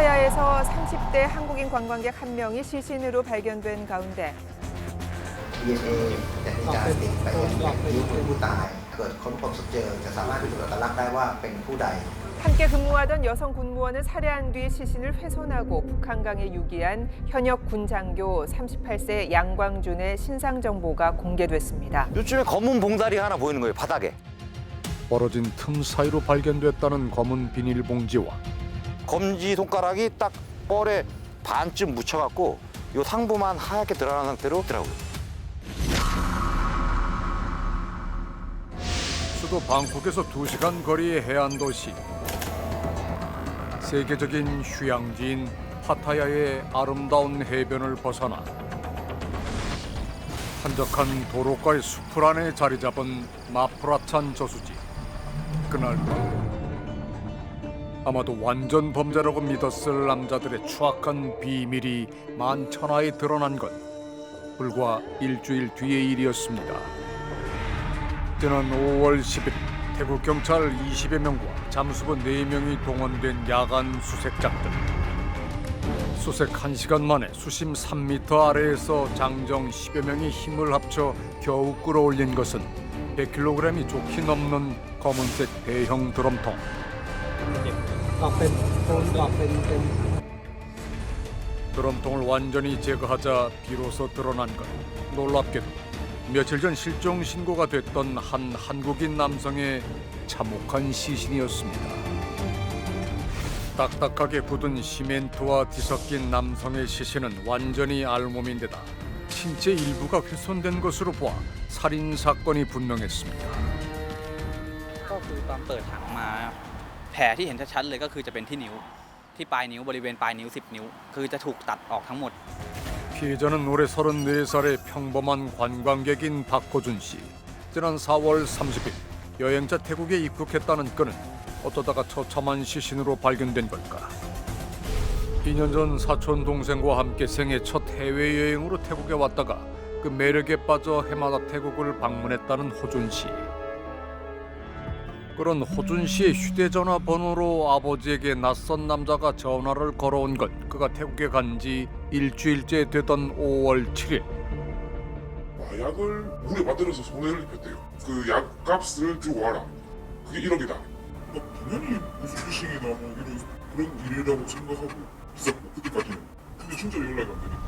파타야에서 30대 한국인 관광객 한 명이 시신으로 발견된 가운데 DNA จะมีการติดไปยังนิ้วมือผู้ตายเกิดค้นพบเจอจะสามารถพิสูจน์อัตลักษณ์ได้ว่าเป็นผู้ใด 함께 근무하던 여성 군무원을 살해한 뒤 시신을 훼손하고 북한강에 유기한 현역 군장교 38세 양광준의 신상 정보가 공개됐습니다. 요즘에 검은 봉다리 하나 보이는 거예요, 바닥에. 벌어진 틈 사이로 발견됐다는 검은 비닐봉지와 검지 손가락이 딱 뻘에 반쯤 묻혀갖고 요 상부만 하얗게 드러난 상태로 있더라고요. 수도 방콕에서 2시간 거리의 해안 도시. 세계적인 휴양지인 파타야의 아름다운 해변을 벗어나 한적한 도로가의 숲을 안에 자리 잡은 마프라찬 저수지. 그날 밤 아마도 완전 범죄라고 믿었을 남자들의 추악한 비밀이 만천하에 드러난 건 불과 일주일 뒤의 일이었습니다. 지난 5월 10일 태국 경찰 20여 명과 잠수부 4명이 동원된 야간 수색 작전. 수색 1시간 만에 수심 3m 아래에서 장정 10여 명이 힘을 합쳐 겨우 끌어올린 것은 100kg이 좋게 넘는 검은색 대형 드럼통. 드럼통을 완전히 제거하자 비로소 드러난 건 놀랍게도 며칠 전 실종 신고가 됐던 한 한국인 남성의 참혹한 시신이었습니다. 딱딱하게 굳은 시멘트와 뒤섞인 남성의 시신은 완전히 알몸인데다 신체 일부가 훼손된 것으로 보아 살인 사건이 분명했습니다. ก็คือตอนเปิดถังมาแผลที่เห็นชัดๆเลยก็คือจะเป็นที่นิ้วที่ปลายนิ้วบริเวณปลายนิ้ว10 นิ้วคือจะถูกตัดออกทั้งหมด 피해자는 올해 34살의 평범한 관광객인 박호준 씨. 지난 4월 30일 여행자 태국에 입국했다는 그는 어쩌다가 처참한 시신으로 발견된 걸까? 2년 전 사촌 동생과 함께 생애 첫 해외여행으로 태국에 왔다가 그 매력에 빠져 해마다 태국을 방문했다는 호준 씨. 그런 호준 씨의 휴대전화 번호로 아버지에게 낯선 남자가 전화를 걸어온 건 그가 태국에 간 지 일주일째 되던 5월 7일. 마약을 물에 만들어서 손해를 입혔대요. 그 약값을 주고 와라. 그게 1억이다. 당연히 무슨 피싱이나 뭐 그런 일이라고 생각하고 진짜 그때까지는. 근데 진짜 연락이 안 되니까.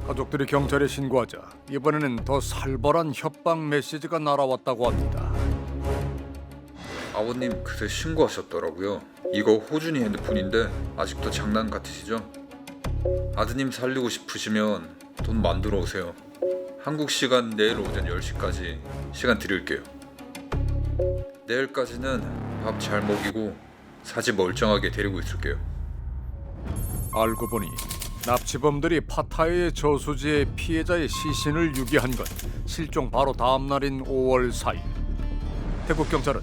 가족들이 경찰에 신고하자 이번에는 더 살벌한 협박 메시지가 날아왔다고 합니다. 아버님 그새 신고하셨더라고요. 이거 호준이 핸드폰인데 아직도 장난 같으시죠? 아드님 살리고 싶으시면 돈 만들어 오세요. 한국 시간 내일 오전 10시까지 시간 드릴게요. 내일까지는 밥 잘 먹이고 사지 멀쩡하게 데리고 있을게요. 알고 보니 납치범들이 파타야의 저수지에 피해자의 시신을 유기한 건 실종 바로 다음 날인 5월 4일. 태국 경찰은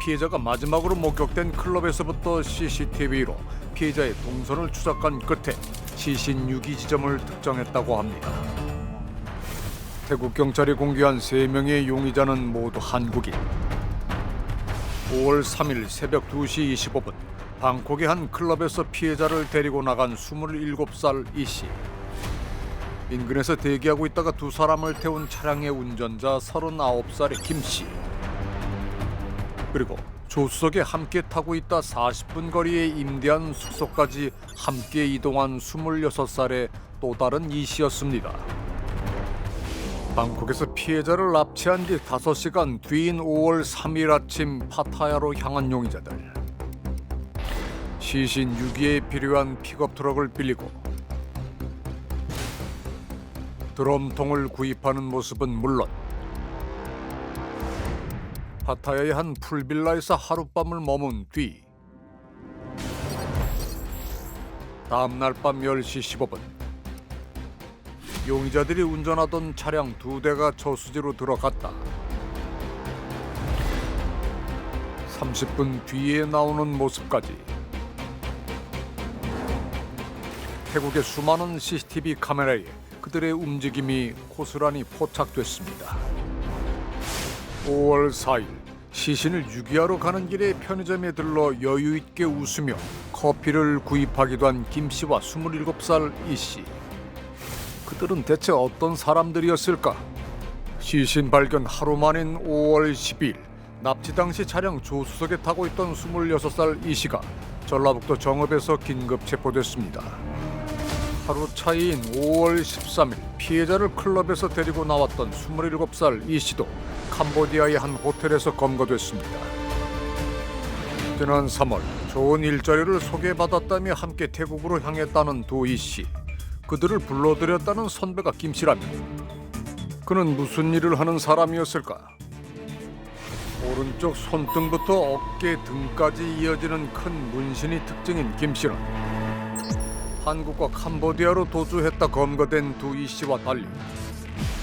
피해자가 마지막으로 목격된 클럽에서부터 CCTV로 피해자의 동선을 추적한 끝에 시신 유기 지점을 특정했다고 합니다. 태국 경찰이 공개한 3명의 용의자는 모두 한국인. 5월 3일 새벽 2시 25분 방콕의 한 클럽에서 피해자를 데리고 나간 27살 이 씨. 인근에서 대기하고 있다가 두 사람을 태운 차량의 운전자 39살의 김 씨. 그리고 조수석에 함께 타고 있다 40분 거리에 임대한 숙소까지 함께 이동한 26살의 또 다른 이 씨였습니다. 방콕에서 피해자를 납치한 지 5시간 뒤인 5월 3일 아침 파타야로 향한 용의자들. 시신 유기에 필요한 픽업 트럭을 빌리고 드럼통을 구입하는 모습은 물론 파타야의 한 풀빌라에서 하룻밤을 머문 뒤 다음 날 밤 10시 15분 용의자들이 운전하던 차량 2대가 저수지로 들어갔다. 30분 뒤에 나오는 모습까지. 태국의 수많은 CCTV 카메라에 그들의 움직임이 고스란히 포착됐습니다. 5월 4일 시신을 유기하러 가는 길에 편의점에 들러 여유 있게 웃으며 커피를 구입하기도 한 김 씨와 27살 이 씨. 그들은 대체 어떤 사람들이었을까? 시신 발견 하루 만인 5월 10일 납치 당시 차량 조수석에 타고 있던 26살 이 씨가 전라북도 정읍에서 긴급 체포됐습니다. 하루 차이인 5월 13일 피해자를 클럽에서 데리고 나왔던 27살 이 씨도 캄보디아의 한 호텔에서 검거됐습니다. 지난 3월 좋은 일자리를 소개받았다며 함께 태국으로 향했다는 두 이 씨. 그들을 불러들였다는 선배가 김 씨라면 그는 무슨 일을 하는 사람이었을까? 오른쪽 손등부터 어깨 등까지 이어지는 큰 문신이 특징인 김 씨는 한국과 캄보디아로 도주했다 검거된 두 이 씨와 달리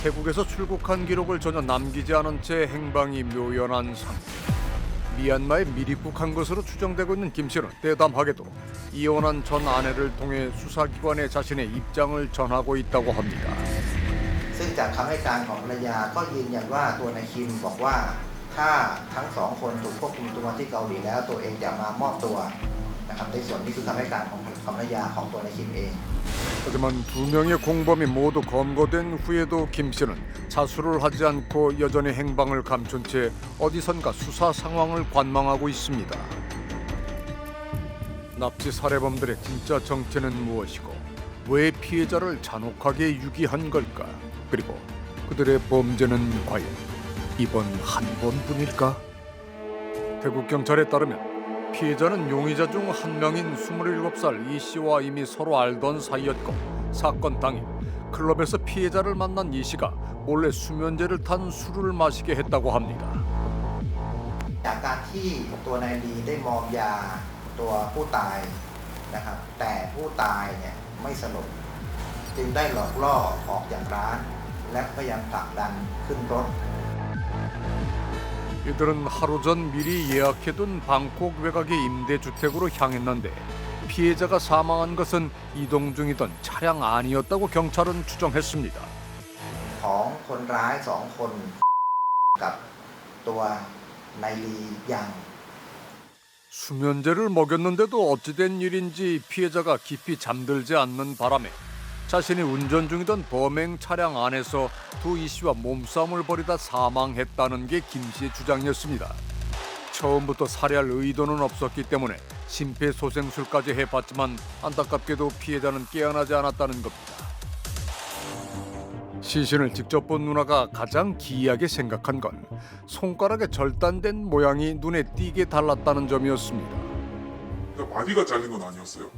태국에서 출국한 기록을 전혀 남기지 않은 채 행방이 묘연한 상태. 미얀마에 미입국한 것으로 추정되고 있는 김 씨는 대담하게도 이혼한 전 아내를 통해 수사기관에 자신의 입장을 전하고 있다고 합니다. ซึ่งจากคำให้การของภรรยาก็ยืนยันว่าตัวนายคิมบอกว่าถ้าทั้งสองคนถูกควบคุมตัวที่เกาหลีแล้วตัวเองจะมามอบตัวนะครับในส่วนนี้คือคำให้การของภรรยาของตัวนายคิมเอง 하지만 두 명의 공범이 모두 검거된 후에도 김 씨는 자수를 하지 않고 여전히 행방을 감춘 채 어디선가 수사 상황을 관망하고 있습니다. 납치 살해범들의 진짜 정체는 무엇이고 왜 피해자를 잔혹하게 유기한 걸까? 그리고 그들의 범죄는 과연 이번 한 번뿐일까? 태국 경찰에 따르면 피해자는 용의자 중 한 명인 27살 이 씨와 이미 서로 알던 사이였고 사건 당일 클럽에서 피해자를 만난 이 씨가 몰래 수면제를 탄 술을 마시게 했다고 합니다. จากการที่ตัวนายลีได้มอมยาตัวผู้ตายนะครับแต่ผู้ตายเนี่ยไม่สลบจึงได้หลอกล่อออกจากร้านและพยายามผลักดันขึ้นรถ 이들은 하루 전 미리 예약해둔 방콕 외곽의 임대주택으로 향했는데 피해자가 사망한 것은 이동 중이던 차량 안이었다고 경찰은 추정했습니다. ของคนร้าย2คนกับตัวนายลียัง 수면제를 먹였는데도 어찌된 일인지 피해자가 깊이 잠들지 않는 바람에 자신이 운전 중이던 범행 차량 안에서 두 이 씨와 몸싸움을 벌이다 사망했다는 게 김 씨의 주장이었습니다. 처음부터 살해할 의도는 없었기 때문에 심폐소생술까지 해봤지만 안타깝게도 피해자는 깨어나지 않았다는 겁니다. 시신을 직접 본 누나가 가장 기이하게 생각한 건 손가락에 절단된 모양이 눈에 띄게 달랐다는 점이었습니다. 그러니까 마디가 잘린 건 아니었어요.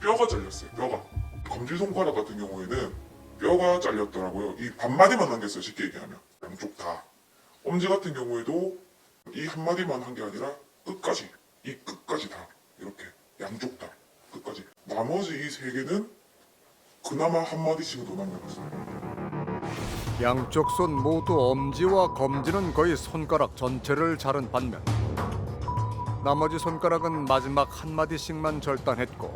뼈가 잘렸어요. 뼈가. 검지손가락 같은 경우에는 뼈가 잘렸더라고요. 이 반마디만 남겼어요. 쉽게 얘기하면. 양쪽 다. 엄지 같은 경우에도 이 한마디만 한 게 아니라 끝까지. 이 끝까지 다. 이렇게. 양쪽 다. 끝까지. 나머지 이 세 개는 그나마 한마디씩은 더 남겨놨어요. 양쪽 손 모두 엄지와 검지는 거의 손가락 전체를 자른 반면 나머지 손가락은 마지막 한마디씩만 절단했고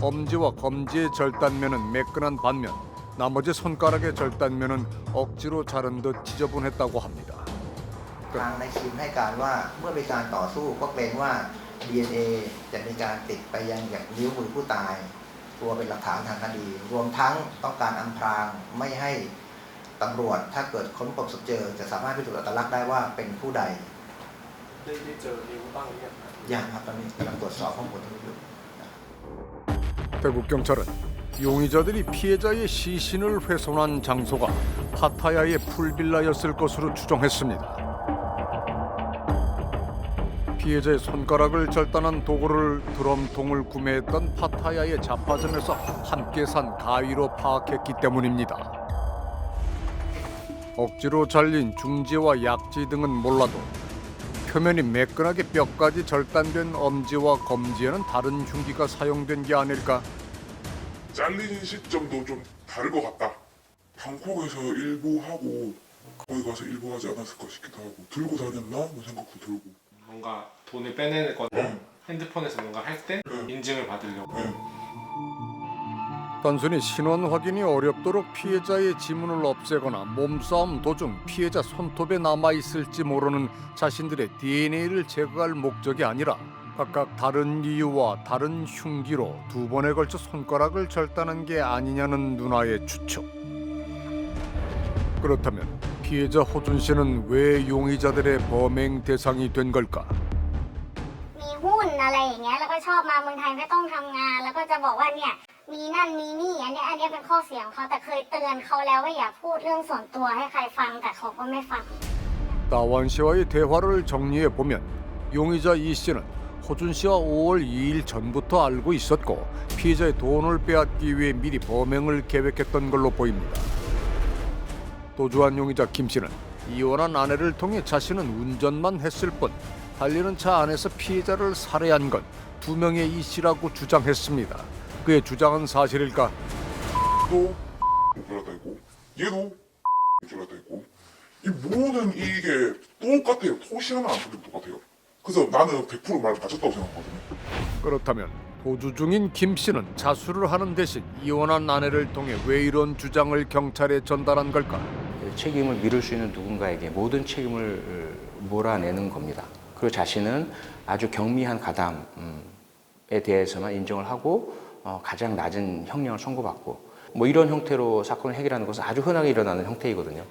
엄지와 검지의 절단면은 매끈한 반면 나머지 손가락의 절단면은 억지로 자른 듯 지저분했다고 합니다. ทางนายคิมให้การว่าเมื่อมีการต่อสู้ก็เกรงว่า DNA จะมีการติดไปยังนิ้วมือผู้ตายตัวเป็นหลักฐานทางคดีรวมทั้งต้องการอำพรางไม่ให้ตำรวจถ้าเกิดค้นพบศพเจอจะสามารถพิสูจน์อัตลักษณ์ได้ว่าเป็นผู้ใดได้เจอนิ้วบ้างหรือยังครับตอนนี้กำลังตรวจสอบข้อมูลทั้งหมดอยู่ 태국 경찰은 용의자들이 피해자의 시신을 훼손한 장소가 파타야의 풀빌라였을 것으로 추정했습니다. 피해자의 손가락을 절단한 도구를 드럼통을 구매했던 파타야의 잡화점에서 함께 산 가위로 파악했기 때문입니다. 억지로 잘린 중지와 약지 등은 몰라도 표면이 매끈하게 뼈까지 절단된 엄지와 검지에는 다른 흉기가 사용된 게 아닐까? 잘리는 시점도 좀 다를 것 같다. 방콕에서 일부 하고 거기 가서 일부 하지 않았을까 싶기도 하고 들고 다녔나? 뭐 생각도 들고. 뭔가 돈을 빼내거나 핸드폰에서 뭔가 할 때 인증을 받으려고. 단순히 신원 확인이 어렵도록 피해자의 지문을 없애거나 몸싸움 도중 피해자 손톱에 남아있을지 모르는 자신들의 DNA를 제거할 목적이 아니라 각각 다른 이유와 다른 흉기로 두 번에 걸쳐 손가락을 절단한 게 아니냐는 누나의 추측. 그렇다면 피해자 호준 씨는 왜 용의자들의 범행 대상이 된 걸까? มีหุ้นอะไรอย่างเงี้ยแล้วก็ชอบมาเมืองไทยไม่ต้องทำงานแล้วก็จะบอกว่าเนี่ยมีนั่นมีนี่อันนี้เป็นข้อเสียของเขาแต่เคยเตือนเขาแล้วว่าอย่าพูดเรื่องส่วนตัวให้ใครฟังแต่เขาก็ไม่ฟัง 다원 씨와의 대화를 정리해 보면 용의자 이 씨는 호준 씨와 5월 2일 전부터 알고 있었고 피해자의 돈을 빼앗기 위해 미리 범행을 계획했던 걸로 보입니다. 도주한 용의자 김 씨는 이혼한 아내를 통해 자신은 운전만 했을 뿐 달리는 차 안에서 피해자를 살해한 건 두 명의 이 씨라고 주장했습니다. 그의 주장은 사실일까? 도 목줄였다 있고 얘도 목줄였다 있고 이 모든 이게 똑같아요. 토시 하나 안 틀리고 똑같아요. 그래서 나는 100% 말 맞췄다고 생각하거든요. 그렇다면 도주 중인 김 씨는 자수를 하는 대신 이혼한 아내를 통해 왜 이런 주장을 경찰에 전달한 걸까? 책임을 미룰 수 있는 누군가에게 모든 책임을 몰아내는 겁니다. 그리고 자신은 아주 경미한 가담에 대해서만 인정을 하고 가장 낮은 형량을 선고받고 뭐 이런 형태로 사건을 해결하는 것은 아주 흔하게 일어나는 형태이거든요.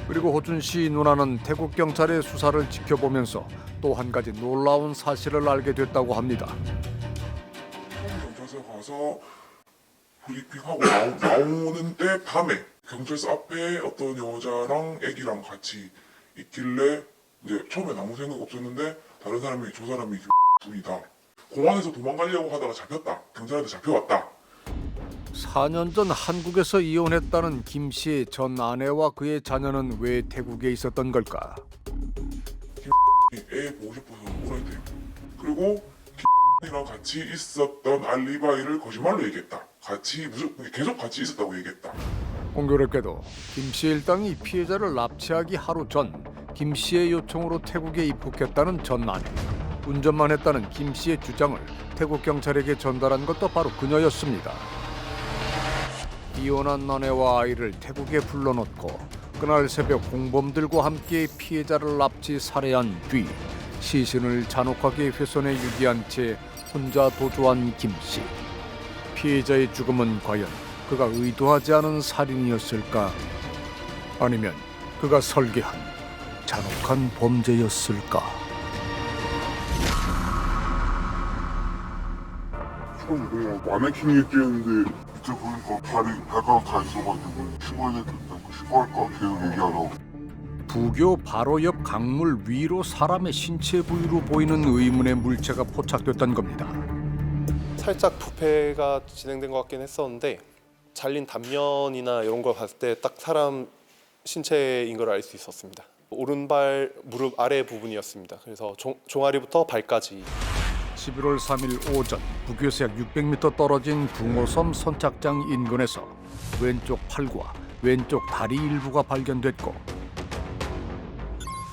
그리고 호준 씨 누나는 태국 경찰의 수사를 지켜보면서 또 한 가지 놀라운 사실을 알게 됐다고 합니다. 경찰서 가서 브리핑하고 나오는 때 밤에 경찰서 앞에 어떤 여자랑 애기랑 같이 있길래 이제 처음엔 아무 생각 없었는데 다른 사람이 저 사람이 분이다. 공항에서 도망가려고 하다가 잡혔다. 경찰한테 잡혀왔다. 4년 전 한국에서 이혼했다는 김 씨의 전 아내와 그의 자녀는 왜 태국에 있었던 걸까? 애 보고 싶어서 오라이트. 그리고 이랑 같이 있었던 알리바이를 거짓말로 얘기했다. 계속 같이 있었다고 얘기했다. 공교롭게도 김 씨 일당이 피해자를 납치하기 하루 전 김 씨의 요청으로 태국에 입국했다는 전 아내. 운전만 했다는 김 씨의 주장을 태국 경찰에게 전달한 것도 바로 그녀였습니다. 이혼한 아내와 아이를 태국에 불러놓고 그날 새벽 공범들과 함께 피해자를 납치 살해한 뒤 시신을 잔혹하게 훼손해 유기한 채 혼자 도주한 김 씨. 피해자의 죽음은 과연 그가 의도하지 않은 살인이었을까? 아니면 그가 설계한 잔혹한 범죄였을까? 처음 그냥 마네킹이 뛰었는데 밑에 보니까 발가락 다 있어가지고 신고해야 된다고 신고할까 계속 얘기하라고. 부교 바로 옆 강물 위로 사람의 신체 부위로 보이는 의문의 물체가 포착됐던 겁니다. 살짝 부패가 진행된 것 같긴 했었는데 잘린 단면이나 이런 걸 봤을 때 딱 사람 신체인 걸 알 수 있었습니다. 오른발 무릎 아래 부분이었습니다. 그래서 종아리부터 발까지. 11월 3일 오전 부교에서 약 600m 떨어진 붕어섬 선착장 인근에서 왼쪽 팔과 왼쪽 다리 일부가 발견됐고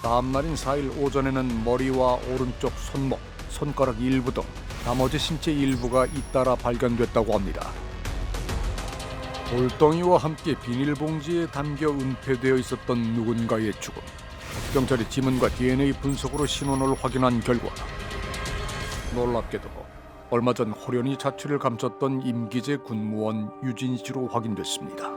다음 날인 4일 오전에는 머리와 오른쪽 손목, 손가락 일부 등 나머지 신체 일부가 잇따라 발견됐다고 합니다. 돌덩이와 함께 비닐봉지에 담겨 은폐되어 있었던 누군가의 죽음. 경찰이 지문과 DNA 분석으로 신원을 확인한 결과 놀랍게도 얼마 전 호련히 자취를 감췄던 임기재 군무원 유진 씨로 확인됐습니다.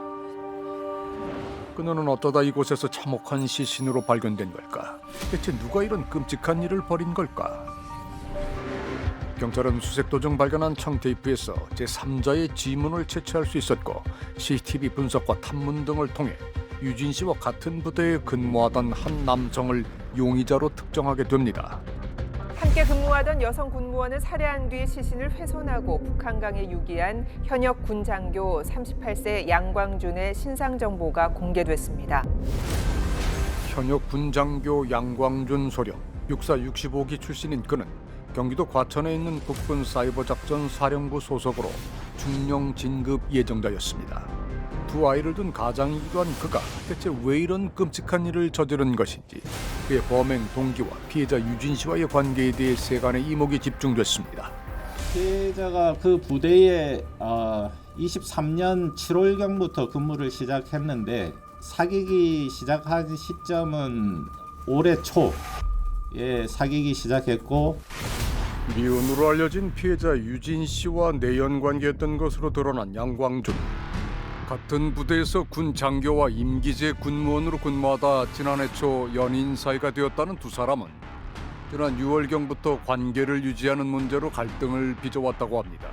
그녀는 어쩌다 이곳에서 참혹한 시신으로 발견된 걸까? 대체 누가 이런 끔찍한 일을 벌인 걸까? 경찰은 수색 도중 발견한 청테이프에서 제3자의 지문을 채취할 수 있었고 CCTV 분석과 탐문 등을 통해 유진 씨와 같은 부대에 근무하던 한 남성을 용의자로 특정하게 됩니다. 함께 근무하던 여성 군무원을 살해한 뒤 시신을 훼손하고 북한강에 유기한 현역 군 장교 38세 양광준의 신상 정보가 공개됐습니다. 현역 군 장교 양광준 소령, 육사 65기 출신인 그는 경기도 과천에 있는 국군 사이버작전 사령부 소속으로 중령 진급 예정자였습니다. 두 아이를 둔 가장이기도 한 그가 대체 왜 이런 끔찍한 일을 저지른 것인지 그의 범행 동기와 피해자 유진 씨와의 관계에 대해 세간의 이목이 집중됐습니다. 피해자가 그 부대에 23년 7월경부터 근무를 시작했는데 사귀기 시작한 시점은 올해 초에 사귀기 시작했고 미혼으로 알려진 피해자 유진 씨와 내연 관계였던 것으로 드러난 양광준. 같은 부대에서 군 장교와 임기제 군무원으로 근무하다 지난해 초 연인 사이가 되었다는 두 사람은 지난 6월경부터 관계를 유지하는 문제로 갈등을 빚어왔다고 합니다.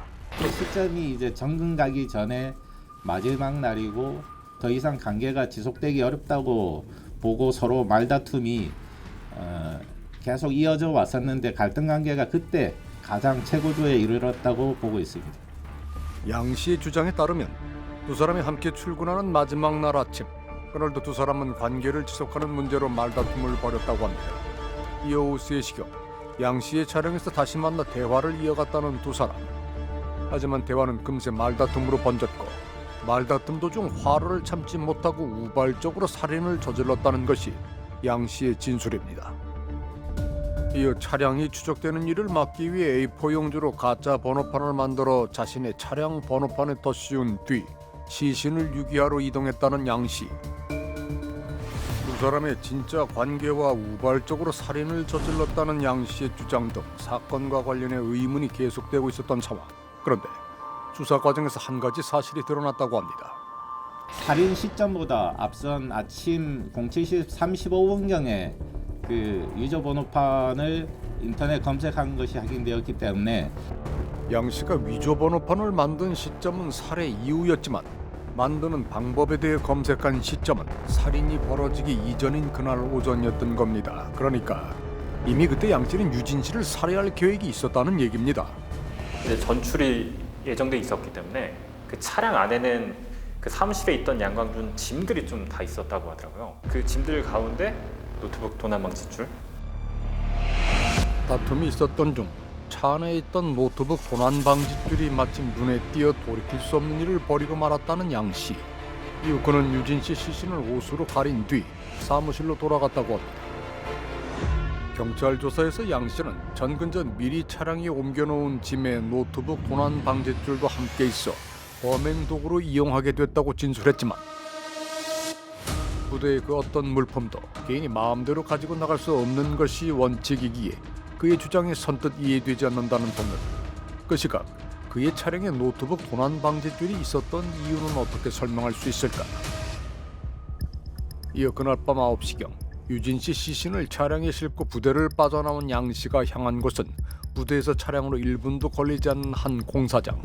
시점이 이제 정근 가기 전에 마지막 날이고 더 이상 관계가 지속되기 어렵다고 보고 서로 말다툼이 계속 이어져 왔었는데 갈등 관계가 그때 가장 최고조에 이르렀다고 보고 있습니다. 양 씨의 주장에 따르면 두 사람이 함께 출근하는 마지막 날 아침, 그날도 두 사람은 관계를 지속하는 문제로 말다툼을 벌였다고 합니다. 이어 오후 3시경 양 씨의 차량에서 다시 만나 대화를 이어갔다는 두 사람. 하지만 대화는 금세 말다툼으로 번졌고 말다툼 도중 화를 참지 못하고 우발적으로 살인을 저질렀다는 것이 양 씨의 진술입니다. 이어 차량이 추적되는 일을 막기 위해 A4 용지로 가짜 번호판을 만들어 자신의 차량 번호판에 덧씌운 뒤 시신을 유기하러 이동했다는 양 씨. 두 사람의 진짜 관계와 우발적으로 살인을 저질렀다는 양 씨의 주장 등 사건과 관련해 의문이 계속되고 있었던 상황. 그런데 수사 과정에서 한 가지 사실이 드러났다고 합니다. 살인 시점보다 앞선 아침 07시 35분경에 그 유저 번호판을 인터넷 검색한 것이 확인되었기 때문에 양 씨가 위조 번호판을 만든 시점은 살해 이후였지만 만드는 방법에 대해 검색한 시점은 살인이 벌어지기 이전인 그날 오전이었던 겁니다. 그러니까 이미 그때 양 씨는 유진 씨를 살해할 계획이 있었다는 얘기입니다. 전출이 예정돼 있었기 때문에 그 차량 안에는 그 사무실에 있던 양광준 짐들이 좀 다 있었다고 하더라고요. 그 짐들 가운데 노트북 도난방 지출. 다툼이 있었던 중 차 안에 있던 노트북 도난 방지줄이 마침 눈에 띄어 돌이킬 수 없는 일을 벌이고 말았다는 양 씨. 이후 그는 유진 씨 시신을 옷으로 가린 뒤 사무실로 돌아갔다고 합니다. 경찰 조사에서 양 씨는 전근 전 미리 차량에 옮겨놓은 짐에 노트북 도난 방지줄도 함께 있어 범행 도구로 이용하게 됐다고 진술했지만 부대의 그 어떤 물품도 개인이 마음대로 가지고 나갈 수 없는 것이 원칙이기에 그의 주장이 선뜻 이해되지 않는다는 동료. 그 시각 그의 차량에 노트북 도난 방지줄이 있었던 이유는 어떻게 설명할 수 있을까? 이어 그날 밤 9시경 유진 씨 시신을 차량에 싣고 부대를 빠져나온 양 씨가 향한 곳은 부대에서 차량으로 1분도 걸리지 않는 한 공사장.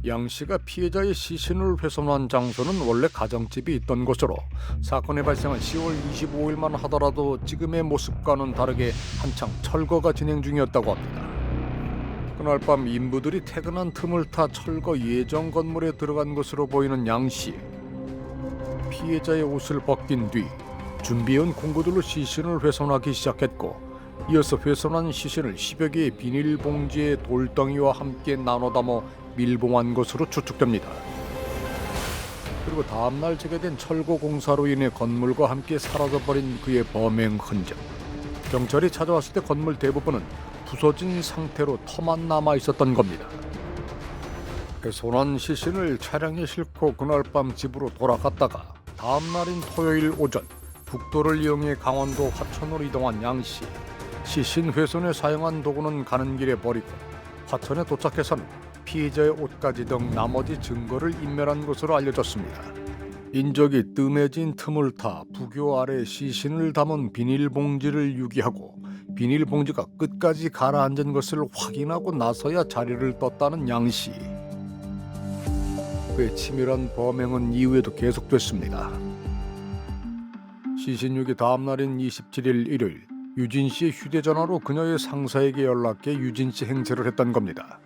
양 씨가 피해자의 시신을 훼손한 장소는 원래 가정집이 있던 곳으로 사건이 발생한 10월 25일만 하더라도 지금의 모습과는 다르게 한창 철거가 진행 중이었다고 합니다. 그날 밤 인부들이 퇴근한 틈을 타 철거 예정 건물에 들어간 것으로 보이는 양 씨. 피해자의 옷을 벗긴 뒤 준비해온 공구들로 시신을 훼손하기 시작했고 이어서 훼손한 시신을 10여 개의 비닐봉지에 돌덩이와 함께 나눠 담아 밀봉한 것으로 추측됩니다. 그리고 다음날 재개된 철거 공사로 인해 건물과 함께 사라져버린 그의 범행 흔적. 경찰이 찾아왔을 때 건물 대부분은 부서진 상태로 터만 남아 있었던 겁니다. 훼손한 시신을 차량에 싣고 그날 밤 집으로 돌아갔다가 다음날인 토요일 오전 북도를 이용해 강원도 화천으로 이동한 양 씨. 시신 훼손에 사용한 도구는 가는 길에 버리고 화천에 도착해서는 피해자의 옷가지 등 나머지 증거를 인멸한 것으로 알려졌습니다. 인적이 뜸해진 틈을 타 부교 아래 시신을 담은 비닐봉지를 유기하고 비닐봉지가 끝까지 가라앉은 것을 확인하고 나서야 자리를 떴다는 양 씨. 그의 치밀한 범행은 이후에도 계속됐습니다. 시신 유기 다음 날인 27일 일요일 유진 씨의 휴대전화로 그녀의 상사에게 연락해 유진 씨 행세를 했던 겁니다.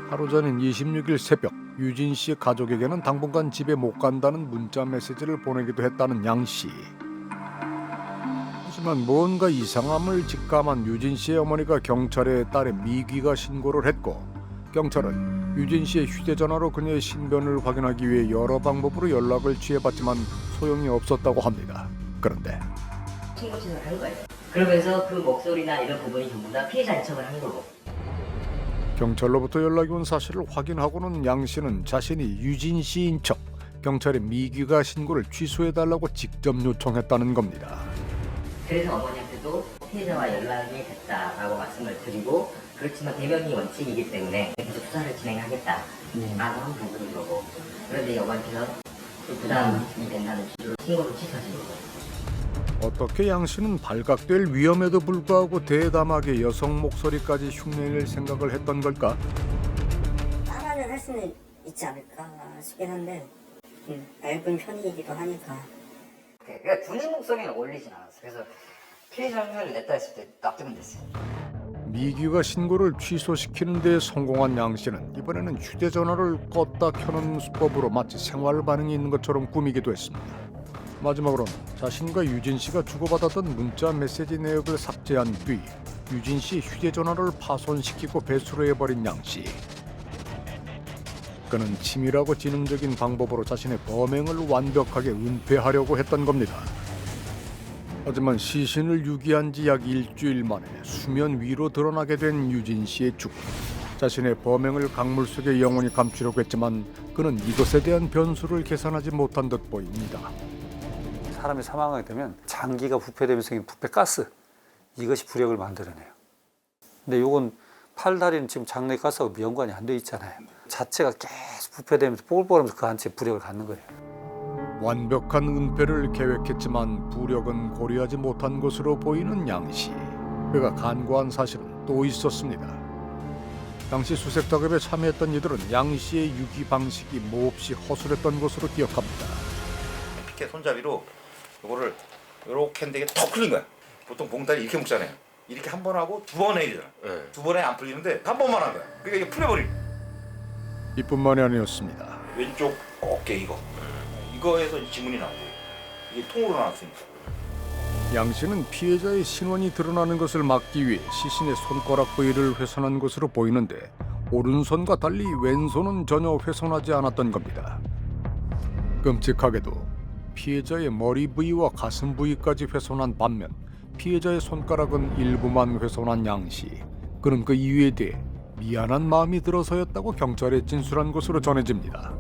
하루 전인 26일 새벽 유진 씨의 가족에게는 당분간 집에 못 간다는 문자 메시지를 보내기도 했다는 양 씨. 하지만 뭔가 이상함을 직감한 유진 씨의 어머니가 경찰에 딸의 미귀가 신고를 했고 경찰은 유진 씨의 휴대전화로 그녀의 신변을 확인하기 위해 여러 방법으로 연락을 취해봤지만 소용이 없었다고 합니다. 그런데 신고 신청을 한 거예요. 그러면서 그 목소리나 이런 부분이 전부 다 피해자 인척을 한 거고. 경찰로부터 연락이 온 사실을 확인하고는 양 씨는 자신이 유진 씨인 척 경찰에 미귀가 신고를 취소해달라고 직접 요청했다는 겁니다. 그래서 어머니한테 저한테도 피해자와 연락이 됐다라고 말씀을 드리고, 그렇지만 대면이 원칙이기 때문에 계속 수사를 진행하겠다라고 한 부분인 거고, 그런데 여관께서 부담이 된다는 취지로 신고를 취소하신 거고. 어떻게 양 씨는 발각될 위험에도 불구하고 대담하게 여성 목소리까지 흉내낼 생각을 했던 걸까? 하나는 할 수는 있지 않을까 싶긴 한데 얇은 편이기도 하니까. 그러니까 군인 목소리는 어울리진 않았어. 그래서 피해자 흉내를 냈다 했을 때 납득은 됐어요. 미규가 신고를 취소시키는 데 성공한 양 씨는 이번에는 휴대전화를 껐다 켜는 수법으로 마치 생활 반응이 있는 것처럼 꾸미기도 했습니다. 마지막으로는 자신과 유진 씨가 주고받았던 문자 메시지 내역을 삭제한 뒤 유진 씨 휴대전화를 파손시키고 배수로 해버린 양 씨. 그는 치밀하고 지능적인 방법으로 자신의 범행을 완벽하게 은폐하려고 했던 겁니다. 하지만 시신을 유기한 지 약 일주일 만에 수면 위로 드러나게 된 유진 씨의 죽음. 자신의 범행을 강물 속에 영원히 감추려고 했지만 그는 이것에 대한 변수를 계산하지 못한 듯 보입니다. 사람이 사망하게 되면 장기가 부패되면서 생긴 부패가스, 이것이 부력을 만들어내요. 근데 이건 팔다리는 지금 장내 가스하고 연관이 안 돼 있잖아요. 자체가 계속 부패되면서 뽀글뽀글하면서 그 한치에 부력을 갖는 거예요. 완벽한 은폐를 계획했지만 부력은 고려하지 못한 것으로 보이는 양 씨. 그가 간과한 사실은 또 있었습니다. 당시 수색 작업에 참여했던 이들은 양 씨의 유기 방식이 몹시 허술했던 것으로 기억합니다. 피켓 손잡이로 이거를 이렇게 했는데 이게 턱 풀린 거야. 보통 봉다리 이렇게 묶잖아요. 이렇게 한 번 하고 두 번 해야 되잖아. 두 번에 안 풀리는데 한 번만 한 거야. 그러니까 이게 풀려버린. 이뿐만이 아니었습니다. 왼쪽 어깨 이거에서 지문이 나오고 이게 통으로 나왔으니까. 양 씨는 피해자의 신원이 드러나는 것을 막기 위해 시신의 손가락 부위를 훼손한 것으로 보이는데 오른손과 달리 왼손은 전혀 훼손하지 않았던 겁니다. 끔찍하게도 피해자의 머리 부위와 가슴 부위까지 훼손한 반면 피해자의 손가락은 일부만 훼손한 양 씨. 그는 그 이유에 대해 미안한 마음이 들어서였다고 경찰에 진술한 것으로 전해집니다.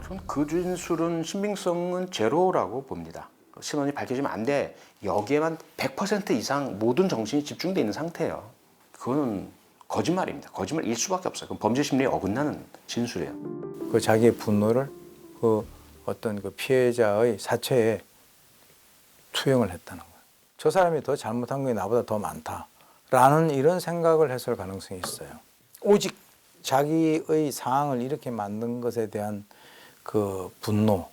저는 그 진술은 신빙성은 제로라고 봅니다. 신원이 밝혀지면 안 돼. 여기에만 100% 이상 모든 정신이 집중돼 있는 상태예요. 그거는 거짓말입니다. 거짓말일 수밖에 없어요. 그건 범죄 심리에 어긋나는 진술이에요. 그 자기의 분노를 그 어떤 그 피해자의 사체에 투영을 했다는 거예요. 저 사람이 더 잘못한 게 나보다 더 많다라는 이런 생각을 했을 가능성이 있어요. 오직 자기의 상황을 이렇게 만든 것에 대한 그 분노,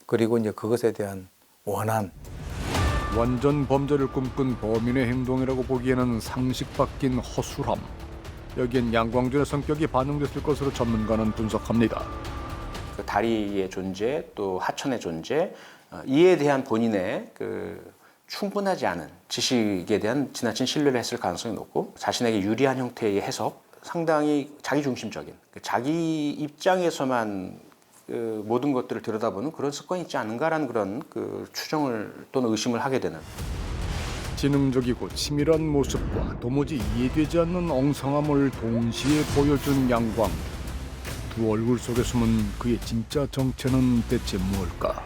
그리고 이제 그것에 대한 원한. 완전 범죄를 꿈꾼 범인의 행동이라고 보기에는 상식 바뀐 허술함. 여기엔 양광준의 성격이 반영됐을 것으로 전문가는 분석합니다. 그 다리의 존재, 또 하천의 존재, 이에 대한 본인의 그 충분하지 않은 지식에 대한 지나친 신뢰를 했을 가능성이 높고, 자신에게 유리한 형태의 해석, 상당히 자기중심적인, 자기 입장에서만 그 모든 것들을 들여다보는 그런 습관이 있지 않은가라는 그런 그 추정을 또는 의심을 하게 되는. 지능적이고 치밀한 모습과 도무지 이해되지 않는 엉성함을 동시에 보여준 양광. 두 얼굴 속에 숨은 그의 진짜 정체는 대체 무엇일까?